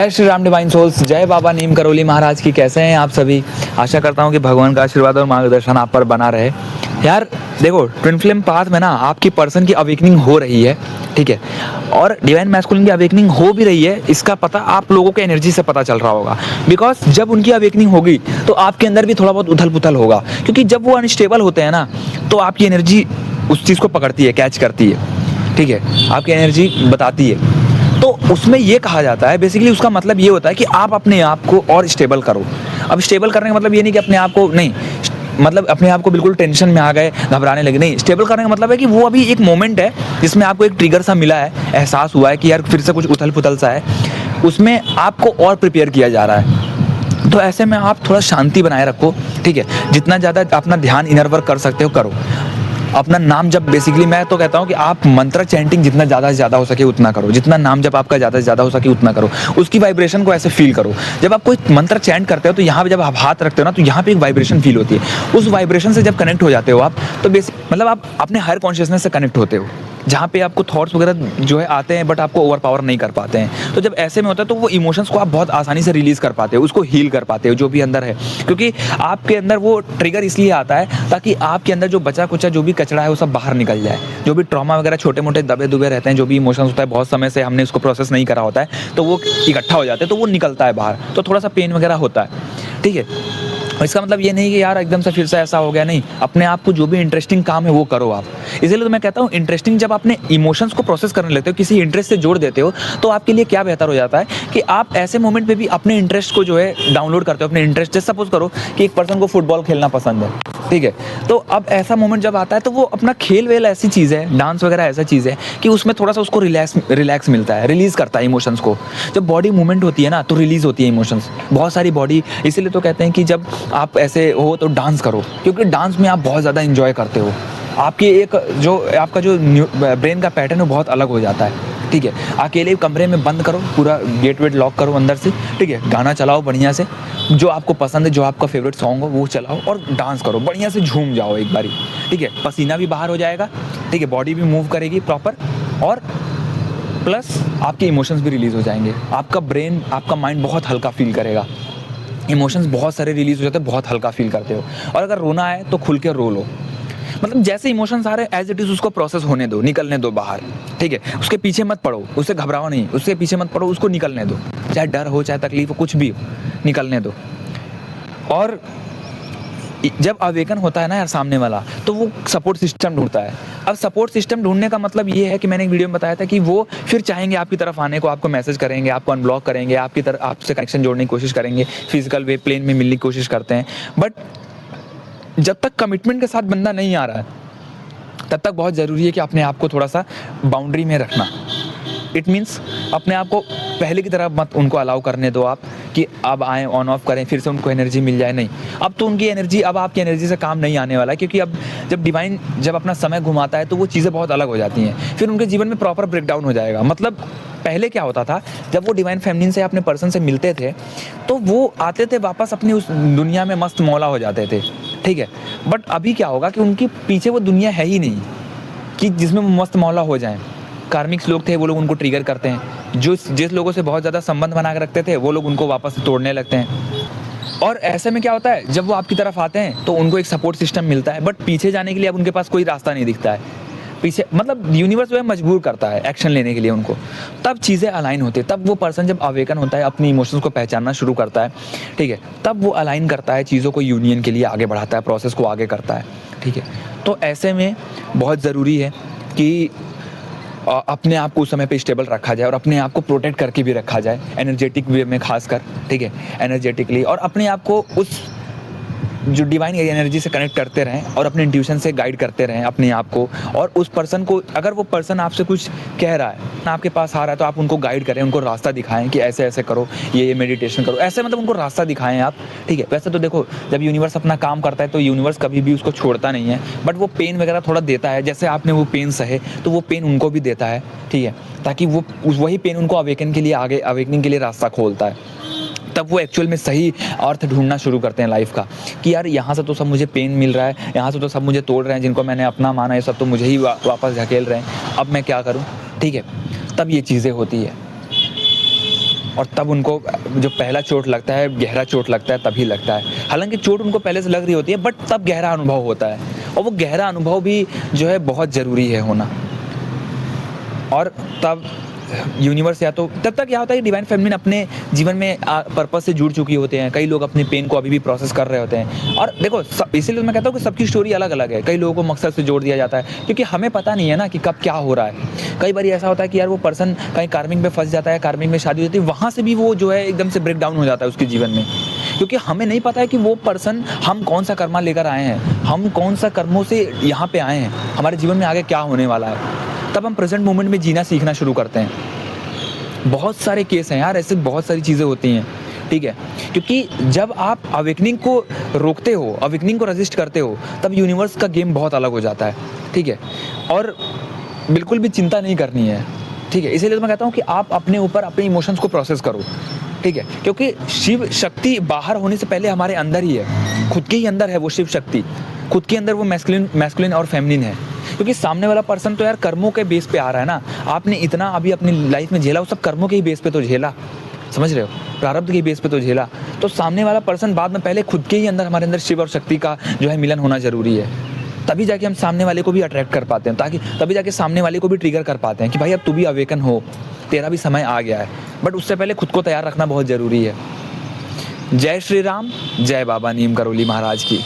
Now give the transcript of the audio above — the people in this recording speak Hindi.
जय श्री राम डिवाइन सोल्स, जय बाबा नीम करोली महाराज की। कैसे हैं आप सभी? आशा करता हूं कि भगवान का आशीर्वाद और मार्गदर्शन आप पर बना रहे। यार देखो, ट्विन फ्लेम पाथ में ना आपकी पर्सन की अवेकनिंग हो रही है, ठीक है, और डिवाइन मैस्कुलिन की अवेकनिंग हो भी रही है। इसका पता आप लोगों के एनर्जी से पता चल रहा होगा, बिकॉज जब उनकी अवेकनिंग होगी तो आपके अंदर भी थोड़ा बहुत उथल पुथल होगा, क्योंकि जब वो अनस्टेबल होते हैं ना तो आपकी एनर्जी उस चीज़ को पकड़ती है, कैच करती है, ठीक है, आपकी एनर्जी बताती है। तो उसमें ये कहा जाता है, बेसिकली उसका मतलब ये होता है कि आप अपने आप को और स्टेबल करो। अब स्टेबल करने का मतलब ये नहीं कि अपने आप को नहीं, मतलब अपने आप को बिल्कुल टेंशन में आ गए, घबराने लगे, नहीं। स्टेबल करने का मतलब है कि वो अभी एक मोमेंट है जिसमें आपको एक ट्रिगर सा मिला है, एहसास हुआ है कि यार फिर से कुछ उथल पुथल सा है, उसमें आपको और प्रिपेयर किया जा रहा है। तो ऐसे में आप थोड़ा शांति बनाए रखो, ठीक है, जितना ज़्यादा अपना ध्यान इनर वर्क कर सकते हो करो। अपना नाम जब, बेसिकली मैं तो कहता हूँ कि आप मंत्र चैंटिंग जितना ज़्यादा से ज़्यादा हो सके उतना करो, जितना नाम जब आपका ज़्यादा से ज़्यादा हो सके उतना करो, उसकी वाइब्रेशन को ऐसे फील करो। जब आप कोई मंत्र चैंट करते हो तो यहाँ पे जब आप हाथ रखते हो ना तो यहाँ पे एक वाइब्रेशन फील होती है। उस वाइब्रेशन से जब कनेक्ट हो जाते हो आप, तो बेसिक मतलब आप अपने हायर कॉन्शियसनेस से कनेक्ट होते हो, जहाँ पे आपको थॉट्स वगैरह जो है आते हैं बट आपको ओवर पावर नहीं कर पाते हैं। तो जब ऐसे में होता है तो वो इमोशंस को आप बहुत आसानी से रिलीज़ कर पाते हो, उसको हील कर पाते हो जो भी अंदर है, क्योंकि आपके अंदर वो ट्रिगर इसलिए आता है ताकि आपके अंदर जो बचा कुचा जो भी कचरा है वो सब बाहर निकल जाए। जो भी ट्रॉमा वगैरह छोटे मोटे दबे दुबे रहते हैं, जो भी इमोशंस होता है, बहुत समय से हमने उसको प्रोसेस नहीं करा होता है, तो वो इकट्ठा हो जाते हैं, तो वो निकलता है बाहर, तो थोड़ा सा पेन वगैरह होता है, ठीक है। इसका मतलब ये नहीं कि यार एकदम से फिर से ऐसा हो गया, नहीं। अपने आप को जो भी इंटरेस्टिंग काम है वो करो आप। इसीलिए तो मैं कहता हूँ इंटरेस्टिंग, जब अपने इमोशंस को प्रोसेस करने लगते हो, किसी इंटरेस्ट से जोड़ देते हो, तो आपके लिए क्या बेहतर हो जाता है कि आप ऐसे मोमेंट पे भी अपने इंटरेस्ट को जो है डाउनलोड करते हो, अपने इंटरेस्ट। जैसे सपोज करो कि एक पर्सन को फुटबॉल खेलना पसंद है, ठीक है, तो अब ऐसा मोमेंट जब आता है तो वो अपना खेल वेल ऐसी चीज़ है, डांस वगैरह ऐसा चीज़ है कि उसमें थोड़ा सा उसको रिलैक्स मिलता है, रिलीज़ करता है इमोशंस को। जब बॉडी मूवमेंट होती है ना तो रिलीज़ होती है इमोशंस, बहुत सारी बॉडी। इसीलिए तो कहते हैं कि जब आप ऐसे हो तो डांस करो, क्योंकि डांस में आप बहुत ज़्यादा इंजॉय करते हो। आपकी एक जो आपका जो ब्रेन का पैटर्न है बहुत अलग हो जाता है, ठीक है। अकेले कमरे में बंद करो, पूरा गेट वेट लॉक करो अंदर से, ठीक है, गाना चलाओ बढ़िया से, जो आपको पसंद है, जो आपका फेवरेट सॉन्ग हो वो चलाओ और डांस करो, बढ़िया से झूम जाओ एक बारी, ठीक है। पसीना भी बाहर हो जाएगा, ठीक है, बॉडी भी मूव करेगी प्रॉपर, और प्लस आपके इमोशंस भी रिलीज़ हो जाएंगे। आपका ब्रेन, आपका माइंड बहुत हल्का फील करेगा, इमोशंस बहुत सारे रिलीज़ हो जाते हैं, बहुत हल्का फील करते हो। और अगर रोना है तो खुल के रो लो, मतलब जैसे इमोशंस आ रहे हैं एज इट इज़ उसको प्रोसेस होने दो, निकलने दो बाहर, ठीक है। उसके पीछे मत पड़ो, उससे घबराओ नहीं, उसके पीछे मत पड़ो, उसको निकलने दो, चाहे डर हो, चाहे तकलीफ हो, कुछ भी हो, निकलने दो। और जब अवेकन होता है ना यार सामने वाला, तो वो सपोर्ट सिस्टम ढूंढता है। अब सपोर्ट सिस्टम ढूंढने का मतलब ये है कि मैंने एक वीडियो में बताया था कि वो फिर चाहेंगे आपकी तरफ आने को, आपको मैसेज करेंगे, आपको अनब्लॉक करेंगे, आपकी तरफ आपसे कनेक्शन जोड़ने की कोशिश करेंगे, फिजिकल वे प्लेन में मिलने की कोशिश करते हैं। बट जब तक कमिटमेंट के साथ बंदा नहीं आ रहा है तब तक बहुत ज़रूरी है कि अपने आप को थोड़ा सा बाउंड्री में रखना। इट मीन्स अपने आप को पहले की तरह मत उनको अलाउ करने दो आप कि अब आएँ, ऑन ऑफ करें, फिर से उनको एनर्जी मिल जाए, नहीं। अब तो उनकी एनर्जी, अब आपकी एनर्जी से काम नहीं आने वाला है, क्योंकि अब जब डिवाइन जब अपना समय घुमाता है तो वो चीज़ें बहुत अलग हो जाती हैं, फिर उनके जीवन में प्रॉपर ब्रेकडाउन हो जाएगा। मतलब पहले क्या होता था, जब वो डिवाइन फेमिनिन से अपने पर्सन से मिलते थे तो वो आते थे वापस अपनी उस दुनिया में मस्त मौला हो जाते थे, ठीक है। बट अभी क्या होगा कि उनके पीछे वो दुनिया है ही नहीं कि जिसमें वो मस्त मौला हो जाएं। कार्मिक्स लोग थे, वो लोग उनको ट्रिगर करते हैं, जो जिस लोगों से बहुत ज़्यादा संबंध बना के रखते थे वो लोग उनको वापस से तोड़ने लगते हैं। और ऐसे में क्या होता है, जब वो आपकी तरफ आते हैं तो उनको एक सपोर्ट सिस्टम मिलता है, बट पीछे जाने के लिए अब उनके पास कोई रास्ता नहीं दिखता है। पीछे मतलब यूनिवर्स जो है मजबूर करता है एक्शन लेने के लिए उनको, तब चीज़ें अलाइन होती है। तब वो पर्सन जब अवेकन होता है, अपनी इमोशंस को पहचानना शुरू करता है, ठीक है, तब वो अलाइन करता है चीज़ों को, यूनियन के लिए आगे बढ़ाता है, प्रोसेस को आगे करता है, ठीक है। तो ऐसे में बहुत ज़रूरी है कि अपने आप को उस समय पे स्टेबल रखा जाए और अपने आप को प्रोटेक्ट करके भी रखा जाए, एनर्जेटिक वे में खासकर, ठीक है, एनर्जेटिकली, और अपने आप को उस जो डिवाइन एनर्जी से कनेक्ट करते रहें और अपने इंट्यूशन से गाइड करते रहें अपने आप को। और उस पर्सन को, अगर वो पर्सन आपसे कुछ कह रहा है, आपके पास आ रहा है, तो आप उनको गाइड करें, उनको रास्ता दिखाएं कि ऐसे ऐसे करो, ये मेडिटेशन करो, ऐसे मतलब उनको रास्ता दिखाएं आप, ठीक है। वैसे तो देखो, जब यूनिवर्स अपना काम करता है तो यूनिवर्स कभी भी उसको छोड़ता नहीं है, बट वो पेन वगैरह थोड़ा देता है। जैसे आपने वो पेन सहे तो वो पेन उनको भी देता है, ठीक है, ताकि वो वही पेन उनको अवेकन के लिए, आगे अवेकनिंग के लिए रास्ता खोलता है। तब वो एक्चुअल में सही अर्थ ढूंढना शुरू करते हैं लाइफ का, कि यार यहाँ से तो सब मुझे पेन मिल रहा है, यहाँ से तो सब मुझे तोड़ रहे हैं, जिनको मैंने अपना माना है सब तो मुझे ही वापस धकेल रहे हैं, अब मैं क्या करूँ, ठीक है। तब ये चीज़ें होती है। और तब उनको जो पहला चोट लगता है, गहरा चोट लगता है तभी लगता है। हालाँकि चोट उनको पहले से लग रही होती है, बट तब गहरा अनुभव होता है, और वो गहरा अनुभव भी जो है बहुत ज़रूरी है होना। और तब यूनिवर्स, या तो तब तक क्या होता है कि डिवाइन फेमिनिन अपने जीवन में पर्पस से जुड़ चुकी होते हैं। कई लोग अपने पेन को अभी भी प्रोसेस कर रहे होते हैं। और देखो इसीलिए मैं कहता हूँ कि सबकी स्टोरी अलग अलग है। कई लोगों को मकसद से जोड़ दिया जाता है, क्योंकि हमें पता नहीं है ना कि कब क्या हो रहा है। कई बार ऐसा होता है कि यार वो पर्सन कहीं कार्मिक में फंस जाता है, कार्मिक में शादी होती है, वहाँ से भी वो जो है एकदम से ब्रेक डाउन हो जाता है उसके जीवन में, क्योंकि हमें नहीं पता है कि वो पर्सन, हम कौन सा कर्मा लेकर आए हैं, हम कौन सा कर्मों से यहाँ पे आए हैं, हमारे जीवन में आगे क्या होने वाला है। तब हम प्रेजेंट मोमेंट में जीना सीखना शुरू करते हैं। बहुत सारे केस हैं यार, ऐसे बहुत सारी चीज़ें होती हैं, ठीक है। क्योंकि जब आप अवेकनिंग को रोकते हो, अवेकनिंग को रेजिस्ट करते हो, तब यूनिवर्स का गेम बहुत अलग हो जाता है, ठीक है। और बिल्कुल भी चिंता नहीं करनी है, ठीक है। इसीलिए तो मैं कहता हूँ कि आप अपने ऊपर अपने इमोशंस को प्रोसेस करो, ठीक है। क्योंकि शिव शक्ति बाहर होने से पहले हमारे अंदर ही है, खुद के ही अंदर है वो शिव शक्ति, खुद के अंदर वो मैस्कुलिन और फेमिनिन है। क्योंकि सामने वाला पर्सन तो यार कर्मों के बेस पे आ रहा है ना, आपने इतना अभी अपनी लाइफ में झेला, वो सब कर्मों के ही बेस पे तो झेला, समझ रहे हो, प्रारब्ध के बेस पे तो झेला। तो सामने वाला पर्सन बाद में, पहले खुद के ही अंदर, हमारे अंदर शिव और शक्ति का जो है मिलन होना जरूरी है, तभी जाके हम सामने वाले को भी अट्रैक्ट कर पाते हैं, ताकि तभी जाके सामने वाले को भी ट्रिगर कर पाते हैं कि भाई अब तू भी अवेकन हो, तेरा भी समय आ गया है। बट उससे पहले खुद को तैयार रखना बहुत ज़रूरी है। जय श्री राम, जय बाबा नीम करोली महाराज की।